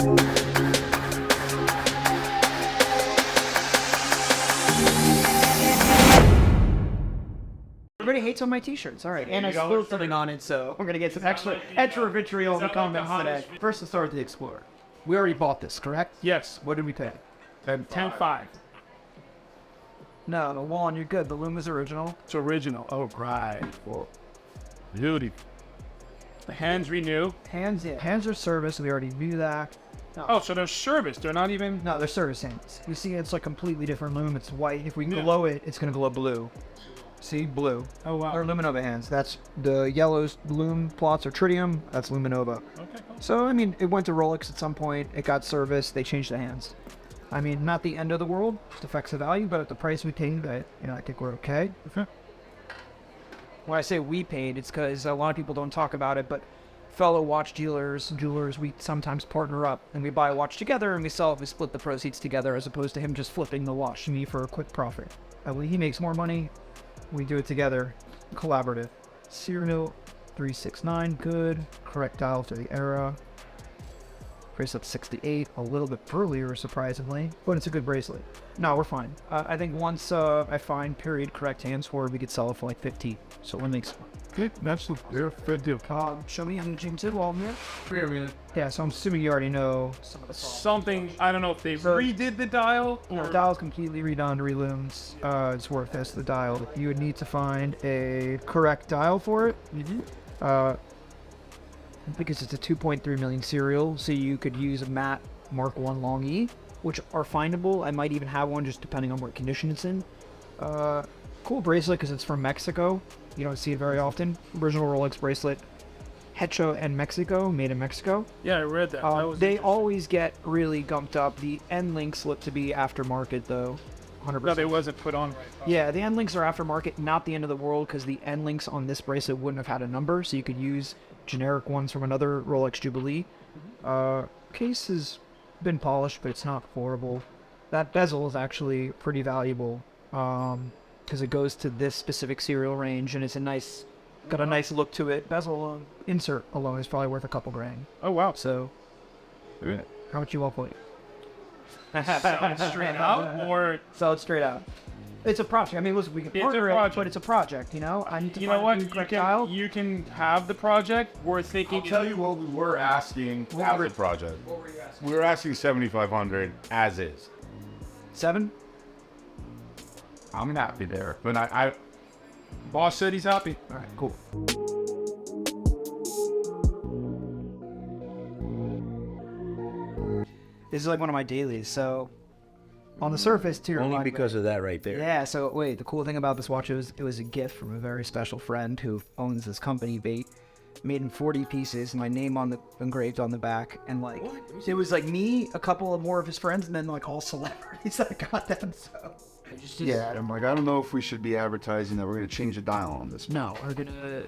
Everybody hates on my t-shirts. All right, and I spilled something on it, so we're gonna get some extra vitriol in the comments today. First, let's start with the Explorer. We already bought this, correct? Yes. What did we pay? 10.5. No, Juan, you're good. The loom is original. It's original. Oh, right. Beauty. The hands renew. Hands are service. We already knew that. No. Oh, so they're service. They're not even... No, they're service hands. You see, it's like completely different loom. It's white. If we glow it, it's gonna glow blue. See, blue. Oh, wow. Or Luminova hands. That's the yellows loom plots or tritium. That's Luminova. Okay, cool. So, I mean, it went to Rolex at some point. It got serviced. They changed the hands. I mean, not the end of the world. It affects the value, but at the price we paid, I think we're okay. Okay. When I say we paid, it's because a lot of people don't talk about it, but fellow watch jewelers, we sometimes partner up, and we buy a watch together, and we sell it, we split the proceeds together, as opposed to him just flipping the watch to me for a quick profit. He makes more money. We do it together, collaborative. Serial 369, good. Correct dial to the era. Bracelet 68, a little bit earlier, surprisingly, but it's a good bracelet. No, we're fine. I think once I find period correct hands for it, we could sell it for like 15. So it makes Okay, that's a fair deal. show me on James Sidwell here. Yeah, so I'm assuming you already know some of the songs. Something, I don't know if they redid the dial or... The dial's completely redone, relooms. It's worth this, the dial. You would need to find a correct dial for it. Because it's a 2.3 million serial, so you could use a matte Mark 1 Long E, which are findable. I might even have one just depending on what condition it's in. Cool bracelet because it's from Mexico. You don't see it very often. Original Rolex bracelet. Hecho and Mexico, made in Mexico. Yeah, I read that. They always get really gumped up. The end links look to be aftermarket though. 100%. No, they wasn't put on right. Yeah, the end links are aftermarket, not the end of the world, because the end links on this bracelet wouldn't have had a number, so you could use generic ones from another Rolex Jubilee. Case has been polished, but it's not horrible. That bezel is actually pretty valuable, because it goes to this specific serial range, and it's got a nice look to it. Bezel insert alone is probably worth a couple grand. Oh, wow. So, how much you want for it? Sell it straight out or... Sell it straight out. It's a project. I mean, listen, we can partner it, but it's a project, you know? I need to find a correct dial. You can have the project. We're thinking... I'll tell you what we were asking as a project. What were you asking? We were asking 7,500 as is. 7? I'm happy there, but I Boss said he's happy. All right, cool. This is like one of my dailies, so on the surface, to your Only because of that right there. Yeah, so wait, the cool thing about this watch is it was a gift from a very special friend who owns this company, made in 40 pieces, my name engraved on the back, and like, it was like me, a couple of more of his friends, and then like all celebrities that got them, so. yeah, I'm like, I don't know if we should be advertising that we're going to change the dial on this. No, we're gonna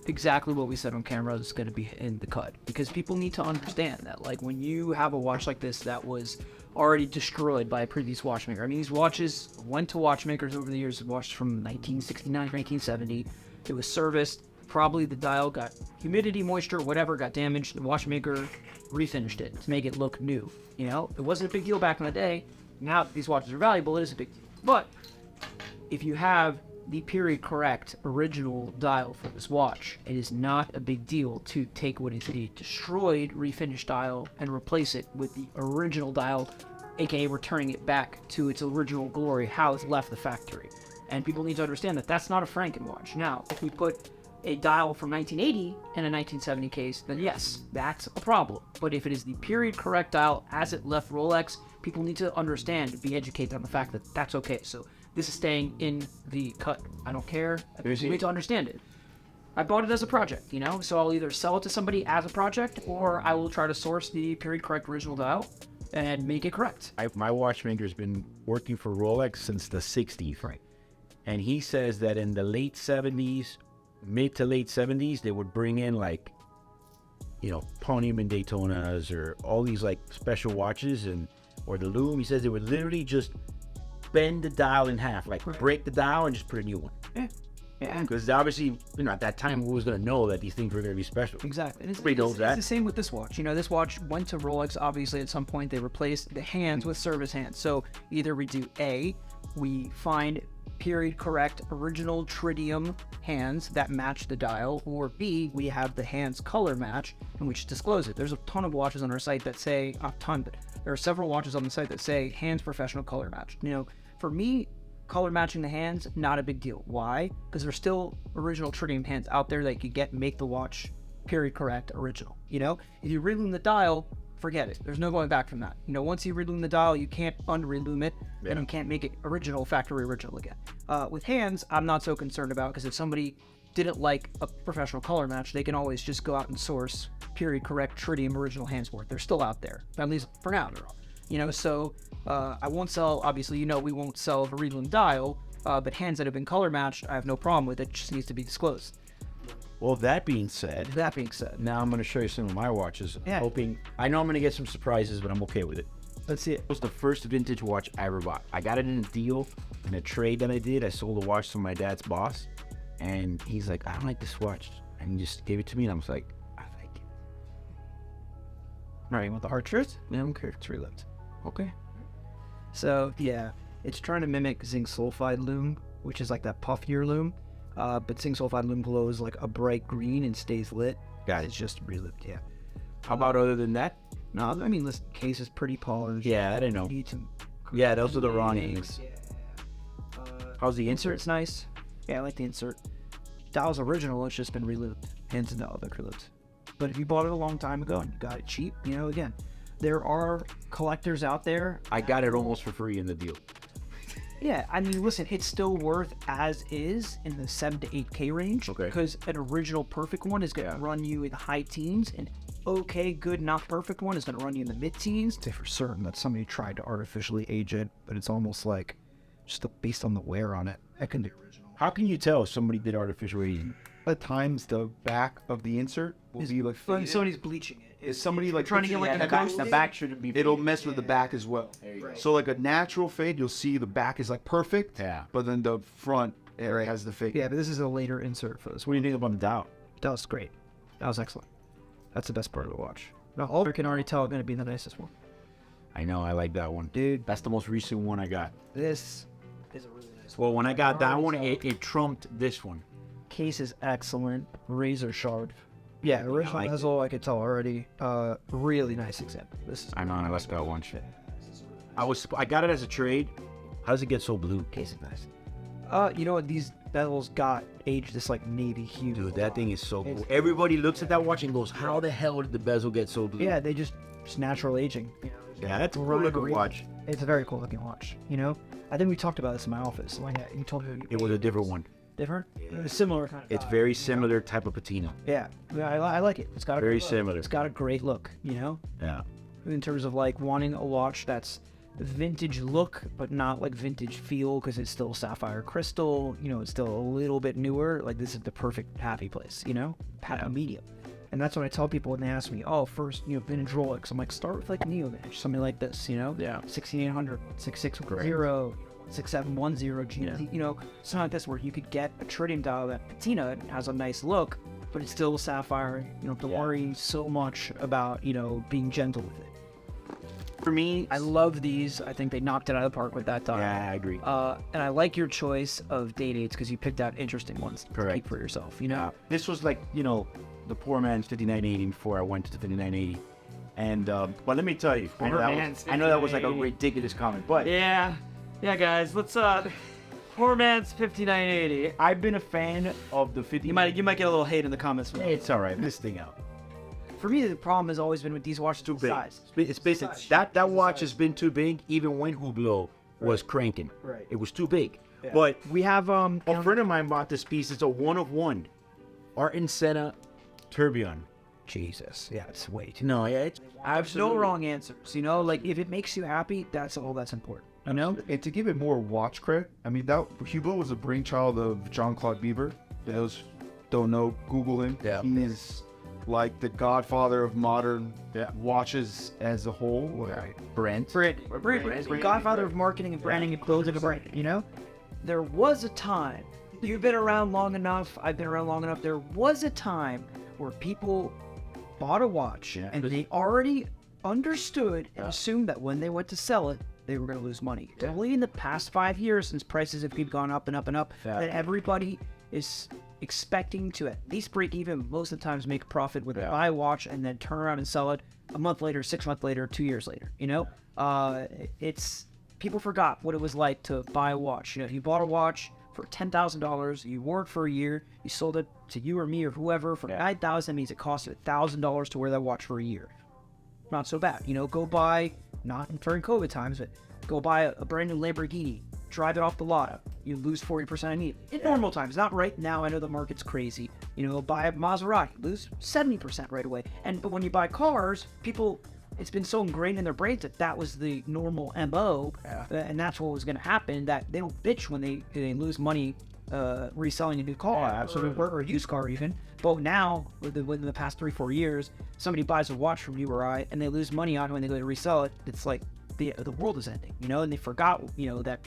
exactly what we said on camera is gonna be in the cut, because people need to understand that, like, when you have a watch like this that was already destroyed by a previous watchmaker. I mean, these watches went to watchmakers over the years, watched from 1969, 1970. It was serviced. Probably the dial got humidity, moisture, whatever, got damaged. The watchmaker refinished it to make it look new. You know, it wasn't a big deal back in the day. Now that these watches are valuable, it is a big deal. But if you have the period correct original dial for this watch, it is not a big deal to take what is a destroyed refinished dial and replace it with the original dial, aka returning it back to its original glory, how it's left the factory. And people need to understand that that's not a Franken watch. Now, if we put a dial from 1980 in a 1970 case, then yes, that's a problem. But if it is the period correct dial as it left Rolex, people need to understand and be educated on the fact that that's okay. So this is staying in the cut. I don't care. You need to understand it. I bought it as a project, you know, so I'll either sell it to somebody as a project, or I will try to source the period correct original dial and make it correct. My watchmaker's been working for Rolex since the 60s, right? And he says that in the late 70s, mid to late 70s, they would bring in like, you know, Ponium and Daytonas or all these like special watches or the loom. He says they would literally just bend the dial in half, like break the dial and just put a new one. Yeah. Yeah. Because obviously, at that time, who was going to know that these things were going to be special? Exactly. And Everybody knows that. It's the same with this watch. This watch went to Rolex. Obviously, at some point, they replaced the hands with service hands. So either we do A, we find period correct original tritium hands that match the dial, or B, we have the hands color match and we just disclose it. There's a ton of watches on our site that say, a ton, but there are several watches on the site that say hands professional color match. For me, color matching the hands, not a big deal. Why? Because there's still original tritium hands out there that you could make the watch period correct original. If you relume the dial, forget it. There's no going back from that. Once you relume the dial, you can't unrelume it, and you can't make it factory original again. With hands, I'm not so concerned about, because if somebody didn't like a professional color match, they can always just go out and source period correct tritium original hands for it. They're still out there, at least for now. So I won't sell, obviously, we won't sell a relume dial, but hands that have been color matched, I have no problem with it. Just needs to be disclosed. Well, that being said, now I'm going to show you some of my watches. Yeah. I know I'm going to get some surprises, but I'm okay with it. Let's see it. It was the first vintage watch I ever bought. I got it in a deal, in a trade that I did. I sold a watch to my dad's boss, and he's like, I don't like this watch. And he just gave it to me, and I was like, I like it. All right, you want the heart truth? Yeah, I don't care. It's relived. Okay. So, yeah, it's trying to mimic zinc sulfide lume, which is like that puffier lume. But zinc sulfide lume glows like a bright green and stays lit. Got it. It's just relived, yeah. How about other than that? No, I mean, listen, case is pretty polished. Yeah, I don't know. Need some. Yeah, those are the wrong things. Yeah. How's the insert? Insert's nice. Yeah, I like the insert. Dial's original, it's just been relived. Hands and dial, but relived. But if you bought it a long time ago and you got it cheap, again, there are collectors out there. I got it almost for free in the deal. Yeah, I mean, listen, it's still worth as is in the 7 to 8K range. Okay. Because an original perfect one is going to run you in the high teens, and okay, good, not perfect one is going to run you in the mid-teens. Say for certain that somebody tried to artificially age it, but it's almost like just based on the wear on it. That can be original. How can you tell if somebody did artificial aging? At times, the back of the insert will be like faded. Somebody's bleaching it. Is somebody like trying to get like the back shouldn't be. It'll mess with the back as well. So like a natural fade, you'll see the back is like perfect. Yeah. But then the front area has the fade. Yeah, but this is a later insert for this. What do you think about the dial? That was great. That was excellent. That's the best part of the watch. Now, all can already tell it's going to be the nicest one. I know, I like that one. Dude, That's the most recent one I got. this is a really nice Well, when I got that one, it trumped this one. Case is excellent. Razor sharp. Yeah, original like bezel, I could tell already. Really nice example. This is I know, I like that one. I got it as a trade. How does it get so blue? case is nice. You know what? These bezels got aged this like navy hue. Dude, that thing is so cool. Everybody looks at that watch and goes, how the hell did the bezel get so blue? Yeah, they just natural aging. Yeah, that's a cool looking watch. It's a very cool looking watch. I think we talked about this in my office. Like, you told me It was a different one. different, similar kind of. It's very similar type of patina. Yeah, I like it. It's got a Very good look. similar. It's got a great look. Yeah. In terms of like wanting a watch that's vintage look but not like vintage feel, because it's still sapphire crystal. It's still a little bit newer. Like, this is the perfect happy place. Happy medium. And that's what I tell people when they ask me, oh, first, vintage Rolex. I'm like, start with like neo vintage, something like this. Yeah. 16800, 6610, 6710 GT. Something like this, where you could get a tritium dial that patina, it has a nice look, but it's still sapphire. You don't have to worry so much about being gentle with it. For me, I love these. I think they knocked it out of the park with that dial. yeah, I agree. And I like your choice of date dates, because you picked out interesting ones to Correct. keep for yourself. This was like, the poor man's 5980 before I went to the 5980. And, but let me tell you, I know that was like a ridiculous comment, but Yeah, guys. Let's poor man's 5980. I've been a fan of the 50. You might get a little hate in the comments. It's all right. This thing out. For me, the problem has always been with these watches, Too big. size. It's basically that watch has been too big. Even when Hublot was cranking, Right. it was too big. But We have a friend of mine bought this piece. It's a 1 of 1, Art and Senna Tourbillon. Jesus. Yeah, it's way too. No, yeah, it's I have no wrong answers. Like, if it makes you happy, that's all that's important. And to give it more watch credit, I mean, that Hublot was a brainchild of Jean-Claude Biber. Those don't know, Google him. Yeah. He is like the godfather of modern watches as a whole. Right. Brent. Brand. Godfather of marketing and branding and building a brand. There was a time You've been around long enough. I've been around long enough. There was a time where people bought a watch and they already understood and assumed that when they went to sell it, they were going to lose money. Only in the past 5 years, since prices have keep gone up and up and up, that everybody is expecting to at least break even, most of the times make a profit with buy a watch and then turn around and sell it a month later, 6 months later, 2 years later. You know, it's people forgot what it was like to buy a watch. You know, if you bought a watch for $10,000, you wore it for a year, you sold it to you or me or whoever for $9,000, means it cost you $1,000 to wear that watch for a year. Not so bad. You know, go buy, not during COVID times, but go buy a brand new Lamborghini, drive it off the lot, you lose 40% on it. In normal times, not right now, I know the market's crazy. You know, buy a Maserati, lose 70% right away. But when you buy cars, people, it's been so ingrained in their brains that that was the normal MO, and that's what was going to happen, that they don't bitch when they lose money reselling a new car, or a used car even. But now, within the past 3-4 years, somebody buys a watch from you or I, and they lose money on it when they go to resell it. It's like the world is ending, you know, and they forgot, you know, that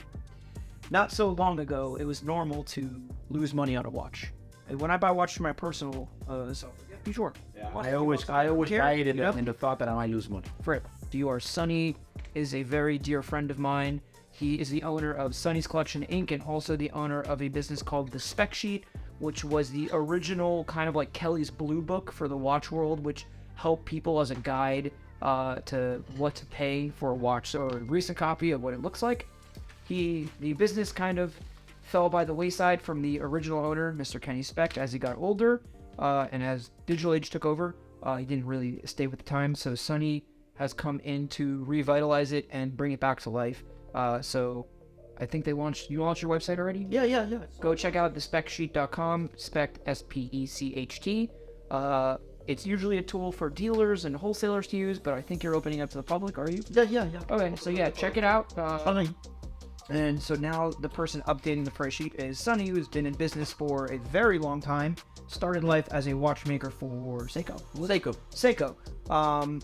not so long ago, it was normal to lose money on a watch. And when I buy a watch for my personal self, be sure. I always buy it in the thought that I might lose money. Fripp, Sonny is a very dear friend of mine. He is the owner of Sonny's Collection Inc. and also the owner of a business called The Spec Sheet, which was the original kind of like Kelly's Blue Book for the watch world, which helped people as a guide to what to pay for a watch. So a recent copy of what it looks like. The business kind of fell by the wayside from the original owner, Mr. Kenny Specht, as he got older, and as digital age took over, he didn't really stay with the time. So Sonny has come in to revitalize it and bring it back to life. So I think you launched your website already? Yeah. Go check out thespecsheet.com, Specht, SPECHT. It's usually a tool for dealers and wholesalers to use, but I think you're opening up to the public, are you? Yeah. Okay, so yeah, check it out. And so now the person updating the price sheet is Sonny, who's been in business for a very long time. Started life as a watchmaker for Seiko.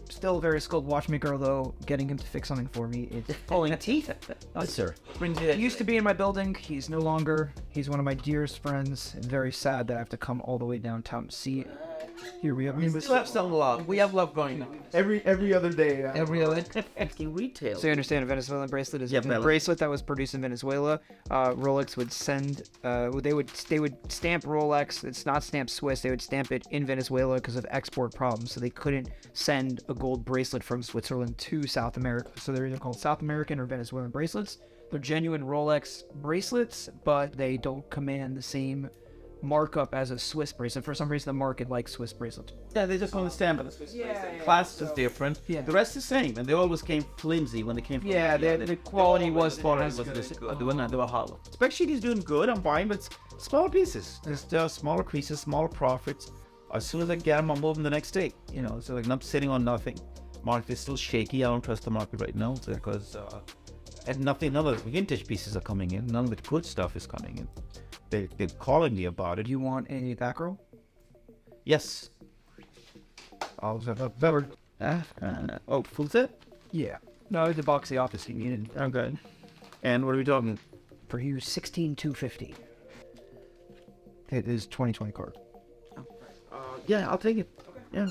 Still a very skilled watchmaker, although getting him to fix something for me is pulling teeth. Yes, sir. He used to be in my building. He's no longer. He's one of my dearest friends. And very sad that I have to come all the way downtown to see it. Here we have. We still have some love. We have love going on. Every other day. Every other. Retail. So you understand, a Venezuelan bracelet is a bracelet that was produced in Venezuela. Rolex would send. They would stamp Rolex. It's not stamped Swiss. They would stamp it in Venezuela because of export problems. So they couldn't send a gold bracelet from Switzerland to South America. So they're either called South American or Venezuelan bracelets. They're genuine Rolex bracelets, but they don't command the same markup as a Swiss bracelet. For some reason, the market likes Swiss bracelets. Yeah, they just don't understand, but the Swiss bracelet class is different. Yeah. The rest is the same, and they always came flimsy when they came from The quality was they were hollow. Spec Sheet is doing good. I'm buying, but it's small pieces. There's smaller pieces, smaller profits. As soon as I get them, I'm moving the next day. You know, so like I'm sitting on nothing. Market is still shaky. I don't trust the market right now because and none of the vintage pieces are coming in. None of the good stuff is coming in. They're calling me about it. You want a Batgirl? Yes. I'll have a better. Full set? Yeah. No, the box the office you needed. Okay. And what are we talking? For you, 16,250. It is 2020 card. Yeah, I'll take it. Yeah.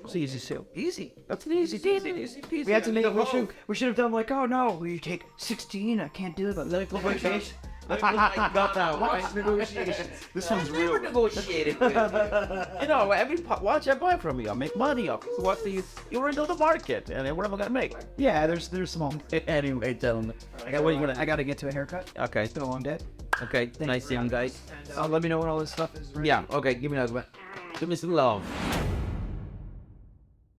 It's easy sale. Easy. That's an easy peasy. We had to make it. We should have done like, oh no, we take 16. I can't do it, but let it Got that. Watch negotiations. This one's real. Negotiating. You know, every watch I buy from you, I make money off. So what do you're into the market, and then what am I gonna make? Yeah, there's small. Anyway, tell them. I gotta get to a haircut. Okay. It's been a long day. Okay. Nice young guys. Let me know when all this stuff is ready. Yeah. Okay. Give me some love.